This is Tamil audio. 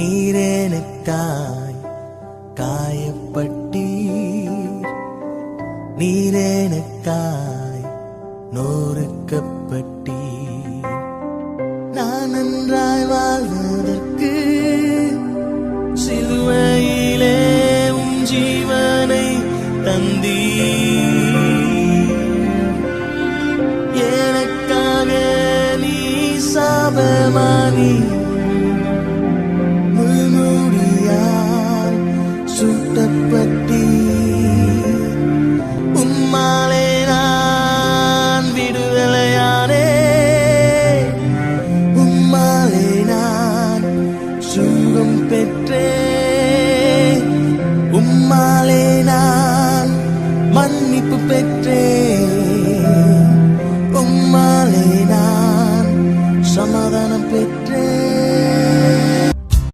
நீரேனுக்காய் காயப்பட்டீர், நீரேனுக்காய் நோறுக்கப்பட்டீர். நான் நன்றாய் வாழ்வதற்கு சிலுவையிலே உம் ஜீவனை தந்தீர். எனக்காக நீ சாபமானி முள்முடியால் சுட்டப்பட்டீர். உம்மாலே நான் விடுதலையானே, உம்மாலே நான் சுகம் பெற்றேன். உம்மாலே